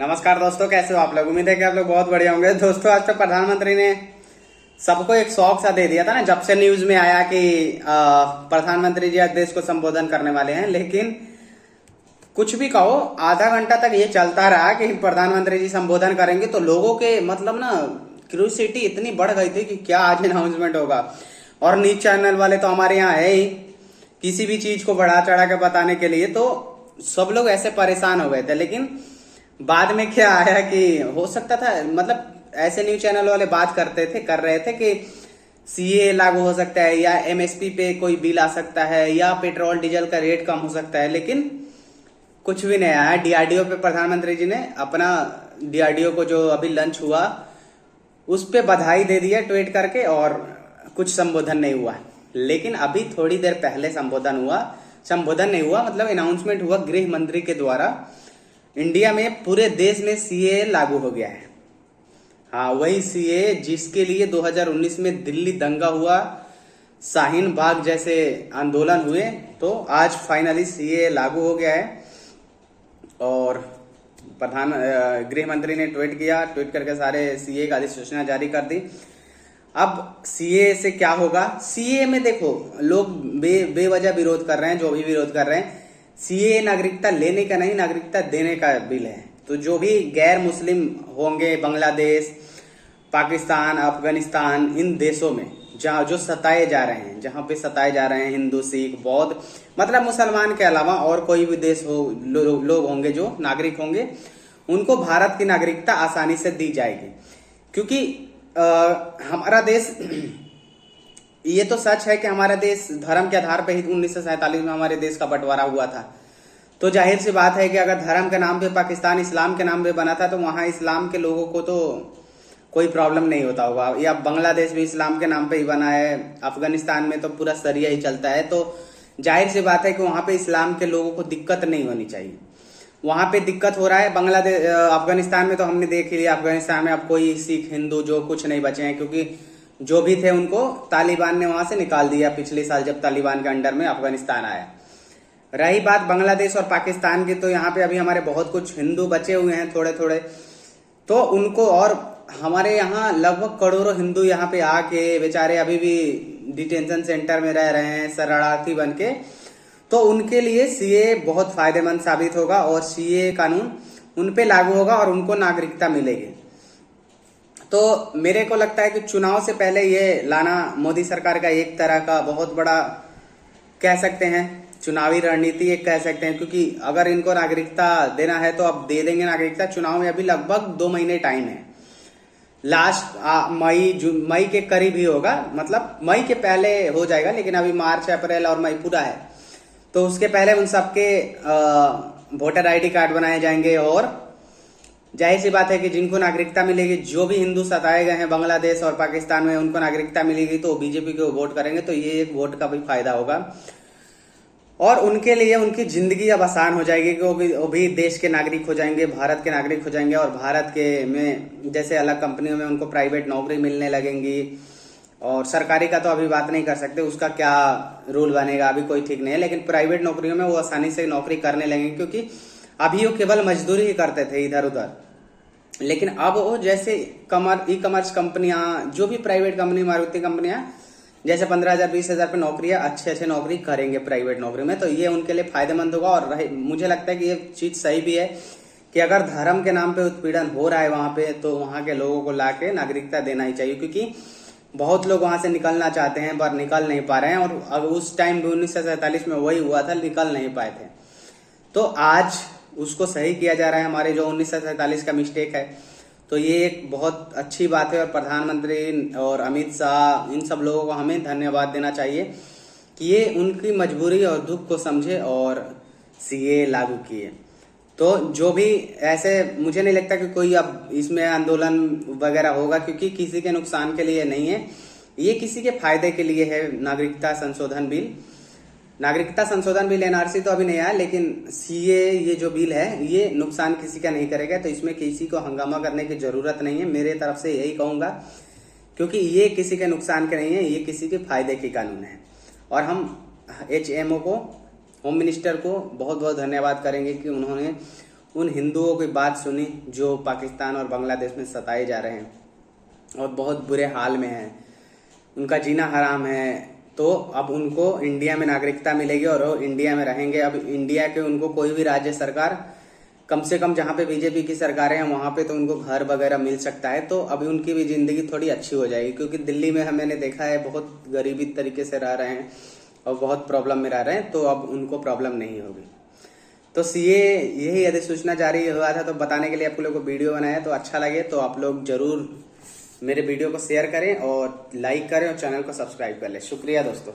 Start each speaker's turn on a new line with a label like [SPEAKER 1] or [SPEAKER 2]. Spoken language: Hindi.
[SPEAKER 1] नमस्कार दोस्तों, कैसे हो आप लोग। उम्मीद है कि आप लोग बहुत बढ़िया होंगे। दोस्तों, आज तो प्रधानमंत्री ने सबको एक शौक सा दे दिया था ना, जब से न्यूज में आया कि प्रधानमंत्री जी आज देश को संबोधन करने वाले हैं। लेकिन कुछ भी कहो, आधा घंटा तक ये चलता रहा कि प्रधानमंत्री जी संबोधन करेंगे, तो लोगों के मतलब ना क्यूरियोसिटी इतनी बढ़ गई थी कि क्या आज अनाउंसमेंट होगा। और न्यूज चैनल वाले तो हमारे यहाँ है ही किसी भी चीज को बढ़ा चढ़ा के बताने के लिए, तो सब लोग ऐसे परेशान हो गए थे। लेकिन बाद में क्या आया कि हो सकता था, मतलब ऐसे न्यूज चैनल वाले बात कर रहे थे कि सीए लागू हो सकता है, या एमएसपी पे कोई बिल आ सकता है, या पेट्रोल डीजल का रेट कम हो सकता है। लेकिन कुछ भी नहीं आया। डीआरडीओ पे प्रधानमंत्री जी ने अपना डीआरडीओ को जो अभी लंच हुआ उस पे बधाई दे दिया ट्वीट करके, और कुछ संबोधन नहीं हुआ। लेकिन अभी थोड़ी देर पहले संबोधन नहीं हुआ, मतलब अनाउंसमेंट हुआ गृह मंत्री के द्वारा। इंडिया में पूरे देश में सीए लागू हो गया है। हाँ, वही सीए जिसके लिए 2019 में दिल्ली दंगा हुआ, शाहीन बाग जैसे आंदोलन हुए, तो आज फाइनली सीए लागू हो गया है। और गृह मंत्री ने ट्वीट करके सारे सीए का अधिसूचना जारी कर दी। अब सीए से क्या होगा? सीए में देखो, लोग बेवजह विरोध कर रहे हैं, जो भी विरोध कर रहे हैं। सीए नागरिकता लेने का नहीं, नागरिकता देने का बिल है। तो जो भी गैर मुस्लिम होंगे, बांग्लादेश, पाकिस्तान, अफगानिस्तान, इन देशों में जहाँ जो सताए जा रहे हैं, जहाँ पे सताए जा रहे हैं हिंदू, सिख, बौद्ध, मतलब मुसलमान के अलावा और कोई भी देश हो, लोग होंगे जो नागरिक होंगे, उनको भारत की नागरिकता आसानी से दी जाएगी। क्योंकि हमारा देश ये तो सच है कि हमारा देश धर्म के आधार पर ही 1947 में हमारे देश का बंटवारा हुआ था। तो जाहिर सी बात है कि अगर धर्म के नाम पे पाकिस्तान इस्लाम के नाम पे बना था, तो वहां इस्लाम के लोगों को तो कोई प्रॉब्लम नहीं होता होगा। या बांग्लादेश भी इस्लाम के नाम पे ही बना है, अफगानिस्तान में तो पूरा शरिया ही चलता है। तो जाहिर सी बात है कि वहां पे इस्लाम के लोगों को दिक्कत नहीं होनी चाहिए। वहां पे दिक्कत हो रहा है। बांग्लादेश, अफगानिस्तान में तो हमने देख लिया, अफगानिस्तान में अब कोई सिख, हिंदू जो कुछ नहीं बचे हैं, क्योंकि जो भी थे उनको तालिबान ने वहां से निकाल दिया पिछले साल, जब तालिबान के अंडर में अफगानिस्तान आया। रही बात बांग्लादेश और पाकिस्तान की, तो यहाँ पे अभी हमारे बहुत कुछ हिंदू बचे हुए हैं थोड़े थोड़े, तो उनको, और हमारे यहाँ लगभग करोड़ों हिंदू यहाँ पे आके बेचारे अभी भी डिटेंशन सेंटर में रह रहे हैं शरणार्थी बन के। तो उनके लिए सीए बहुत फायदेमंद साबित होगा, और सीए कानून उन पे लागू होगा और उनको नागरिकता मिलेगी। तो मेरे को लगता है कि चुनाव से पहले ये लाना मोदी सरकार का एक तरह का बहुत बड़ा, कह सकते हैं, चुनावी रणनीति एक कह सकते हैं। क्योंकि अगर इनको नागरिकता देना है तो अब दे देंगे नागरिकता। चुनाव में अभी लगभग 2 महीने टाइम है। लास्ट मई के करीब ही होगा, मतलब मई के पहले हो जाएगा। लेकिन अभी मार्च, अप्रैल और मई पूरा है, तो उसके पहले उन सबके वोटर आईडी कार्ड बनाए जाएंगे। और जाहिर सी बात है कि जिनको नागरिकता मिलेगी, जो भी हिंदू सताए गए हैं बांग्लादेश और पाकिस्तान में, उनको नागरिकता मिलेगी तो बीजेपी को वोट करेंगे। तो ये एक वोट का भी फायदा होगा, और उनके लिए उनकी जिंदगी अब आसान हो जाएगी कि वो भी देश के नागरिक हो जाएंगे, भारत के नागरिक हो जाएंगे। और भारत के में जैसे अलग कंपनियों में उनको प्राइवेट नौकरी मिलने लगेंगी। और सरकारी का तो अभी बात नहीं कर सकते, उसका क्या रूल बनेगा अभी कोई ठीक नहीं है। लेकिन प्राइवेट नौकरियों में वो आसानी से नौकरी करने लगेंगे, क्योंकि अभी वो केवल मजदूरी ही करते थे इधर उधर। लेकिन अब वो जैसे ई कॉमर्स कंपनियां, जो भी प्राइवेट कंपनी, मारुति कंपनियां, जैसे 15,000 20,000 पे नौकरियां अच्छे नौकरी करेंगे प्राइवेट नौकरी में। तो ये उनके लिए फायदेमंद होगा। और मुझे लगता है कि ये चीज सही भी है कि अगर धर्म के नाम पे उत्पीड़न हो रहा है वहां पे, तो वहां के लोगों को लाके नागरिकता देना ही चाहिए। क्योंकि बहुत लोग वहां से निकलना चाहते हैं पर निकल नहीं पा रहे हैं। और अब उस टाइम भी 1947 में वही हुआ था, निकल नहीं पाए थे। तो आज उसको सही किया जा रहा है, हमारे जो 1947 का मिस्टेक है। तो ये एक बहुत अच्छी बात है, और प्रधानमंत्री और अमित शाह, इन सब लोगों को हमें धन्यवाद देना चाहिए कि ये उनकी मजबूरी और दुख को समझे और सीए लागू किए। तो जो भी ऐसे, मुझे नहीं लगता कि कोई अब इसमें आंदोलन वगैरह होगा, क्योंकि किसी के नुकसान के लिए नहीं है, ये किसी के फायदे के लिए है। नागरिकता संशोधन बिल एनआरसी तो अभी नहीं आया, लेकिन सीए ये जो बिल है ये नुकसान किसी का नहीं करेगा। तो इसमें किसी को हंगामा करने की जरूरत नहीं है, मेरे तरफ से यही कहूंगा। क्योंकि ये किसी के नुकसान के नहीं है, ये किसी के फायदे के कानून है। और हम HMO को, होम मिनिस्टर को बहुत बहुत धन्यवाद करेंगे कि उन्होंने उन हिंदुओं की बात सुनी जो पाकिस्तान और बांग्लादेश में सताए जा रहे हैं और बहुत बुरे हाल में हैं, उनका जीना हराम है। तो अब उनको इंडिया में नागरिकता मिलेगी और वो इंडिया में रहेंगे। अब इंडिया के उनको कोई भी राज्य सरकार, कम से कम जहाँ पे बीजेपी की सरकारें हैं वहां पे तो उनको घर वगैरह मिल सकता है, तो अभी उनकी भी जिंदगी थोड़ी अच्छी हो जाएगी। क्योंकि दिल्ली में मैंने देखा है बहुत गरीबी तरीके से रह रहे हैं और बहुत प्रॉब्लम में रह रहे हैं, तो अब उनको प्रॉब्लम नहीं होगी। तो सीए यही अधिसूचना जारी हुआ था तो बताने के लिए आप लोगों को वीडियो बनाया। तो अच्छा लगे तो आप लोग जरूर मेरे वीडियो को शेयर करें और लाइक करें और चैनल को सब्सक्राइब कर लें। शुक्रिया दोस्तों।